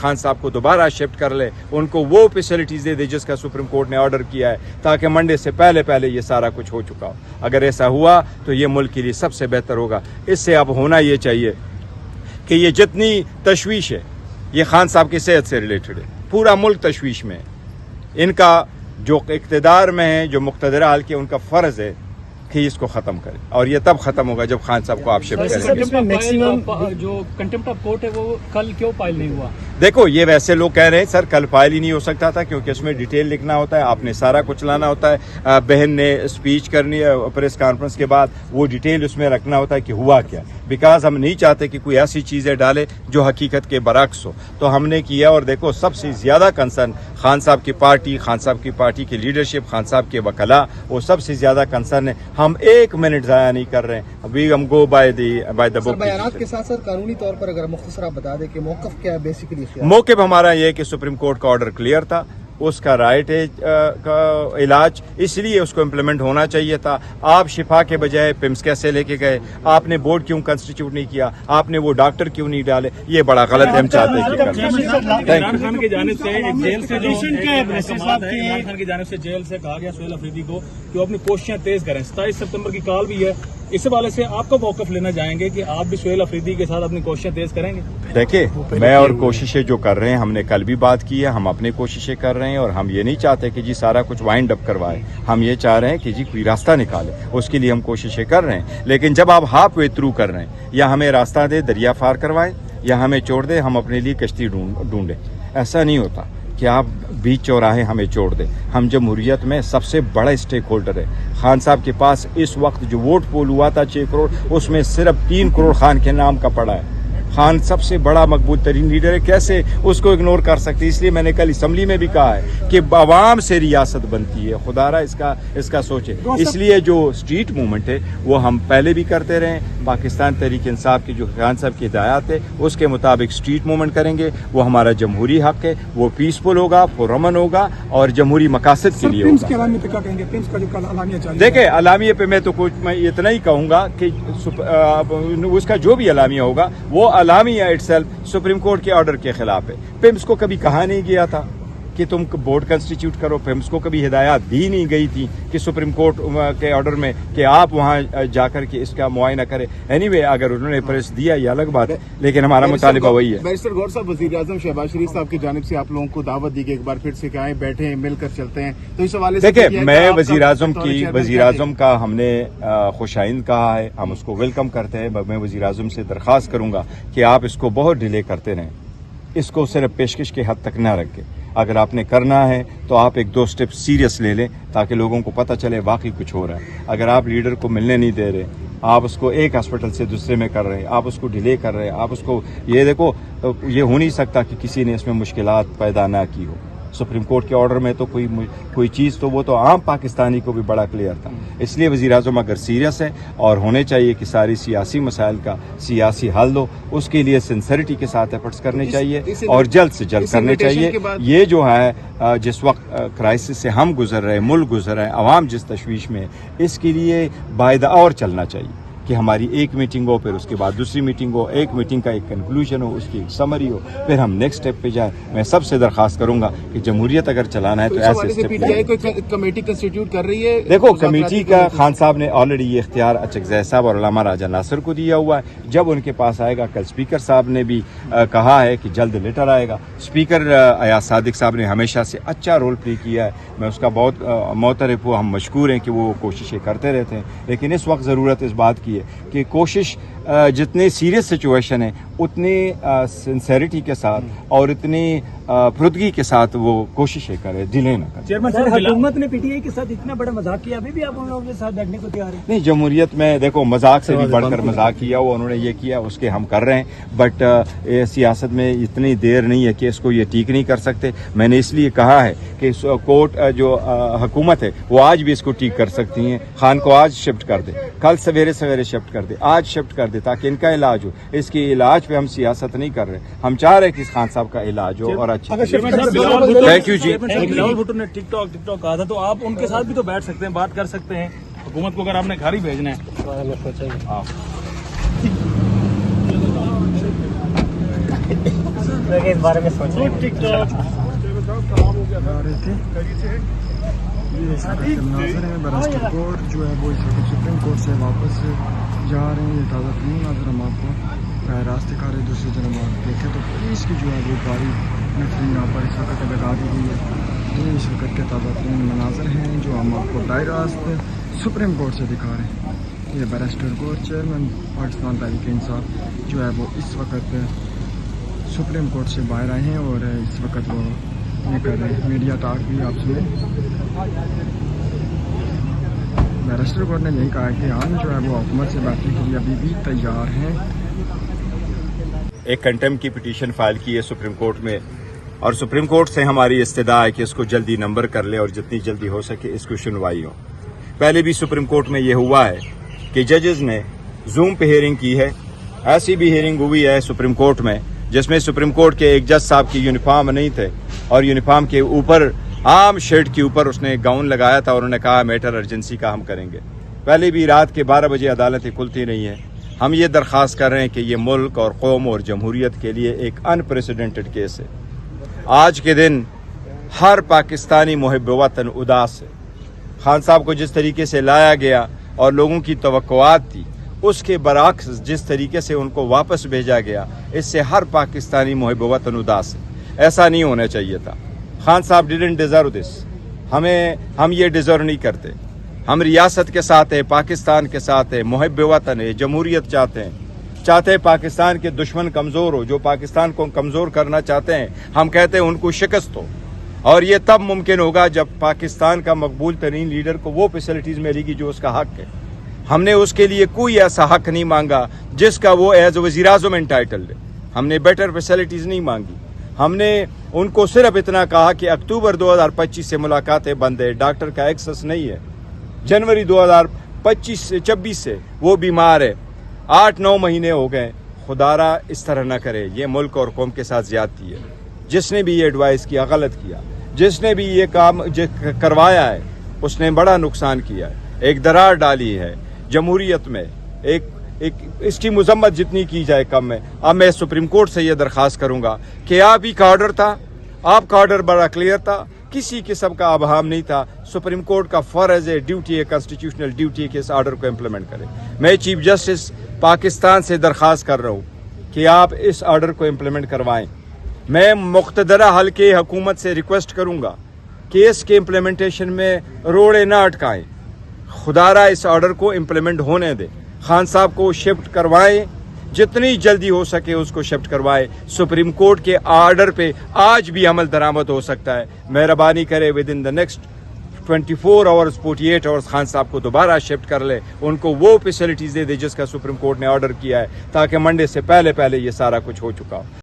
खान साहब को दोबारा शिफ्ट कर ले, उनको वो फैसिलिटीज़ दे दे जिसका सुप्रीम कोर्ट ने ऑर्डर किया है, ताकि मंडे से पहले पहले ये सारा कुछ हो चुका हो। अगर ऐसा हुआ तो ये मुल्क के लिए सबसे बेहतर होगा। इससे अब होना ये चाहिए कि ये जितनी तशवीश है ये खान साहब की सेहत से रिलेटेड है, पूरा मुल्क तशवीश में है। इनका जो इक़्तिदार में है, जो मुक़्तदर हाल के, उनका फ़र्ज़ है कि इसको ख़त्म करें, और ये तब ख़त्म होगा जब खान साहब को आप शिफ्ट करेंगे। जो कंटेम्प्ट ऑफ कोर्ट है वो कल क्यों फाइल नहीं हुआ? देखो, ये वैसे लोग कह रहे हैं सर कल फाइल ही नहीं हो सकता था, क्योंकि उसमें डिटेल लिखना होता है, आपने सारा कुछ लाना होता है, बहन ने स्पीच करनी है प्रेस कॉन्फ्रेंस के बाद, वो डिटेल उसमें रखना होता है कि हुआ क्या, बिकॉज हम नहीं चाहते कि कोई ऐसी चीज़ें डाले जो हकीकत के बरक्स हो। तो हमने किया, और देखो सबसे ज़्यादा कंसर्न खान साहब की पार्टी, खान साहब की पार्टी की लीडरशिप, खान साहब के वकला, वो सबसे ज़्यादा कंसर्न है। हम एक मिनट ज़ाया नहीं कर रहे हैं, अभी हम गो बाय द बुक। बयानात के साथ साथ कानूनी तौर पर अगर मुख्तसर आप बता दें कि मौक़िफ़ क्या है बेसिकली? मौक़िफ़ हमारा ये है कि सुप्रीम कोर्ट का ऑर्डर क्लियर था, उसका राइट है का इलाज, इसलिए उसको इम्प्लीमेंट होना चाहिए था। आप शिफा के बजाय पिम्स कैसे लेके गए? आपने बोर्ड क्यों कंस्टिट्यूट नहीं किया? आपने वो डॉक्टर क्यों नहीं डाले? ये बड़ा गलत है, हम चाहते हैं कि इमरान खान की जानिब से जेल से इमरान खान की जानिब से जेल से कहा गया सुहेल अफरीदी को कि वो अपनी कोशिशें तेज करें। 27 सितंबर की कॉल भी है, इस हवाले से आपका मौक़िफ़ लेना चाहेंगे कि आप भी सुहेल अफरीदी के साथ अपनी कोशिशें तेज करेंगे? देखिए, मैं और कोशिशें जो कर रहे हैं, हमने कल भी बात की है, हम अपनी कोशिशें कर रहे हैं, और हम ये नहीं चाहते कि जी सारा कुछ वाइंड अप करवाए। हम ये चाह रहे हैं कि जी कोई रास्ता निकाले, उसके लिए हम कोशिशें कर रहे हैं। लेकिन जब आप हाफ वे थ्रू कर रहे हैं, या हमें रास्ता दे दरिया पार करवाएं, या हमें छोड़ दे हम अपने लिए कश्ती ढूंढें, ऐसा नहीं होता कि आप बीच चौराहे हमें छोड़ दें। हम जमहूरियत में सबसे बड़ा स्टेक होल्डर है। खान साहब के पास इस वक्त जो वोट पोल हुआ था 6 करोड़, उसमें सिर्फ 3 करोड़ खान के नाम का पड़ा है। खान सबसे बड़ा मकबूल तरीन लीडर है, कैसे उसको इग्नोर कर सकते? इसलिए मैंने कल असम्बली में भी कहा है कि आवाम से रियासत बनती है, खुदारा इसका सोचे। इसलिए जो स्ट्रीट मूवमेंट है वो हम पहले भी करते रहे। पाकिस्तान तहरीक इंसाफ की जो खान साहब की हिदायत है उसके मुताबिक स्ट्रीट मूवमेंट करेंगे, वो हमारा जमहूरी हक है, वो पीसफुल होगा, पुरअमन होगा, और जमहूरी मकासद के लिए होगा। देखिए, अलामिया पे मैं तो कुछ मैं इतना ही कहूँगा कि उसका जो भी अलामिया होगा वो अलामिया इटसेल्फ सुप्रीम कोर्ट के ऑर्डर के खिलाफ है। पिम्स को कभी कहा नहीं गया था कि तुम बोर्ड कंस्टिट्यूट करो। पिम्स को कभी हिदायत दी नहीं गई थी कि सुप्रीम कोर्ट के ऑर्डर में कि आप वहां जाकर के इसका मुआयना करें। एनीवे, अगर उन्होंने प्रेस दिया ये अलग बात है, लेकिन हमारा मुतालिबा वही है। बैरिस्टर गौर साहब, वज़ीर-ए-आज़म शहबाज शरीफ साहब की जानिब से आप लोगों को दावत दी गई, एक बार फिर से आए, बैठे, मिलकर चलते हैं, तो इस हवाले से देखिए, मैं वज़ीर-ए-आज़म का हमने खुशाइंद कहा है, हम उसको वेलकम करते हैं। मैं वज़ीर-ए-आज़म से दरख्वास्त करूंगा कि आप इसको बहुत डिले करते रहें, इसको सिर्फ पेशकश के हद तक न रखें। अगर आपने करना है तो आप 1-2 स्टेप सीरियस ले लें, ताकि लोगों को पता चले वाकई कुछ हो रहा है। अगर आप लीडर को मिलने नहीं दे रहे, आप उसको एक हॉस्पिटल से दूसरे में कर रहे हैं, आप उसको डिले कर रहे हैं, आप उसको ये देखो, ये हो नहीं सकता कि किसी ने इसमें मुश्किलात पैदा ना की हो। सुप्रीम कोर्ट के ऑर्डर में तो कोई चीज़ तो वो तो आम पाकिस्तानी को भी बड़ा क्लियर था। इसलिए वज़ीर-ए-आज़म अगर सीरियस है और होने चाहिए कि सारी सियासी मसाइल का सियासी हल दो, उसके लिए सिंसियरिटी के साथ एफर्ट्स करने चाहिए और जल्द से जल्द करने चाहिए। ये जो है जिस वक्त क्राइसिस से हम गुजर रहे हैं, मुल्क गुजर रहे हैं, अवाम जिस तशवीश में, इसके लिए बायदा और चलना चाहिए कि हमारी एक मीटिंग हो, फिर उसके बाद दूसरी मीटिंग हो, एक मीटिंग का एक कंक्लूजन हो, उसकी एक समरी हो, फिर हम नेक्स्ट स्टेप पे जाए। मैं सबसे दरख्वास्त करूंगा कि जमहूरियत अगर चलाना है तो ऐसे स्टेप पीटीआई कोई कमेटी कंस्टिट्यूट कर रही है। देखो, कमेटी का खान साहब ने ऑलरेडी ये इख्तियार अचकज़ई साहब और अल्लामा राजा नासिर को दिया हुआ है। जब उनके पास आएगा, कल स्पीकर साहब ने भी कहा है कि जल्द लेटर आएगा। स्पीकर अयाज सादिक साहब ने हमेशा से अच्छा रोल प्ले किया है, मैं उसका बहुत मोतरफ हूँ, हम मशकूर हैं कि वो कोशिशें करते रहते हैं। लेकिन इस वक्त ज़रूरत इस बात की है कि कोशिश जितनी सीरियस सिचुएशन है उतनी सिंसेरिटी के साथ और इतनी फुर्दगी के साथ वो कोशिशें करे, डिले न करे। चेयरमैन साहब, हुकूमत ने पीटीआई के साथ इतना बड़ा मजाक किया, अभी भी आप उन लोगों के साथ बैठने को तैयार हैं? नहीं, जमहूरियत में देखो मजाक से भी बढ़कर मजाक किया वो उन्होंने ये किया, उसके हम कर रहे हैं। बट सियासत में इतनी देर नहीं है कि इसको ये ठीक नहीं कर सकते। मैंने इसलिए कहा है कि कोर्ट जो हुकूमत है वो आज भी इसको ठीक कर सकती है। खान को आज शिफ्ट कर दे, कल सवेरे सवेरे शिफ्ट कर दे, आज शिफ्ट कर दे, ताकि इनका इलाज हो। इसके इलाज पे हम सियासत नहीं कर रहे, हम चाह रहे हैं कि खान साहब का इलाज हो और अच्छा। थैंक यू जी। बिलावल भुट्टो ने टिकटॉक कहा था, तो आप उनके साथ भी तो बैठ सकते हैं, बात कर सकते हैं। हुकूमत को अगर आपने घर ही भेजना है। लगे इस बारे में सोच रहे ये नाजर है बरास्टर कोर्ट जो है वो इस वक्त सुप्रीम कोर्ट से वापस जा रहे हैं। ये ताज़ा तरीन नाजर हम आपको रास्ते का रहे। दूसरी तरफ आप देखें तो पुलिस की जो है वो गाड़ी नफरी यहाँ पर इस वक्त लगा दी गई है। ये इस वक्त के ताज़ा तरीन मनाजर हैं जो हम आपको डायरेक्ट रास्ते सुप्रीम कोर्ट से दिखा रहे हैं। ये बरास्टर कोर्ट चेयरमैन पाकिस्तान तहरीक इंसाफ जो है वो इस वक्त सुप्रीम कोर्ट से बाहर आए हैं और इस वक्त वो ये कर रहे हैं। मीडिया टॉक भी आप सुने। बैरिस्टर कोर्ट ने यही कहा कि हम जो है वो हुकूमत से बातचीत के लिए अभी भी तैयार हैं। एक कंटेम्प्ट की पिटीशन फाइल की है सुप्रीम कोर्ट में और सुप्रीम कोर्ट से हमारी इस्तदा है कि इसको जल्दी नंबर कर ले और जितनी जल्दी हो सके इसको सुनवाई हो। पहले भी सुप्रीम कोर्ट में ये हुआ है कि जजेस ने जूम पे हियरिंग की है। ऐसी भी हियरिंग हुई है सुप्रीम कोर्ट में जिसमें सुप्रीम कोर्ट के एक जज साहब की यूनिफॉर्म नहीं थे और यूनिफॉर्म के ऊपर आम शर्ट के ऊपर उसने गाउन लगाया था और उन्होंने कहा मैटर अर्जेंसी का हम करेंगे। पहले भी रात के 12 बजे अदालतें खुलती नहीं हैं। हम ये दरख्वास्त कर रहे हैं कि ये मुल्क और कौम और जमहूरियत के लिए एक अनप्रेसिडेंटेड केस है। आज के दिन हर पाकिस्तानी मुहिब वतन उदास है। खान साहब को जिस तरीके से लाया गया और लोगों की तवक्कुआत थी उसके बरअक्स जिस तरीके से उनको वापस भेजा गया, इससे हर पाकिस्तानी मुहिब वतन उदास है। ऐसा नहीं होना चाहिए था। खान साहब डिडंट डिजर्व दिस। हम ये डिजर्व नहीं करते। हम रियासत के साथ है, पाकिस्तान के साथ है, मुहिब वतन है, जमहूरियत चाहते हैं पाकिस्तान के दुश्मन कमज़ोर हो। जो पाकिस्तान को कमज़ोर करना चाहते हैं हम कहते हैं उनको शिकस्त हो। और ये तब मुमकिन होगा जब पाकिस्तान का मकबूल तरीन लीडर को वो फैसिलिटीज़ मिलेगी जो उसका हक है। हमने उसके लिए कोई ऐसा हक नहीं मांगा जिसका वो एज वज़ीर-ए-आज़म एंटाइटल्ड है। हमने बेटर फैसिलिटीज़ नहीं मांगी। हमने उनको सिर्फ इतना कहा कि अक्टूबर 2025 से मुलाकातें बंद है, डॉक्टर का एक्सेस नहीं है। जनवरी 2025-26 से वो बीमार है। 8-9 महीने हो गए। खुदारा इस तरह न करे। ये मुल्क और कौम के साथ ज्यादती है। जिसने भी ये एडवाइस किया गलत किया। जिसने भी ये काम करवाया है उसने बड़ा नुकसान किया है। एक दरार डाली है जमहूरियत में। एक इसकी मजम्मत जितनी की जाए कम है। अब मैं सुप्रीम कोर्ट से यह दरख्वास्त करूंगा कि आप ही का ऑर्डर था, आपका ऑर्डर बड़ा क्लियर था, किसी किस्म का आभाम नहीं था। सुप्रीम कोर्ट का फर्ज है, ड्यूटी है, कॉन्स्टिट्यूशनल ड्यूटी है कि इस ऑर्डर को इम्प्लीमेंट करें। मैं चीफ जस्टिस पाकिस्तान से दरख्वास्त कर रहा हूँ कि आप इस ऑर्डर को इम्प्लीमेंट करवाएं। मैं मुख्तदरा हल्के हुकूमत से रिक्वेस्ट करूंगा कि इसके इम्प्लीमेंटेशन में रोड़े ना अटकाएं। खुदारा इस ऑर्डर को इम्प्लीमेंट होने दें। खान साहब को शिफ्ट करवाएं, जितनी जल्दी हो सके उसको शिफ्ट करवाएं। सुप्रीम कोर्ट के ऑर्डर पे आज भी अमल दरामद हो सकता है। मेहरबानी करे with in the next 24 hours 48 hours Khan साहब को दोबारा शिफ्ट कर ले। उनको वो फैसिलिटीज दे दे जिसका सुप्रीम कोर्ट ने ऑर्डर किया है ताकि मंडे से पहले ये सारा कुछ हो चुका हो।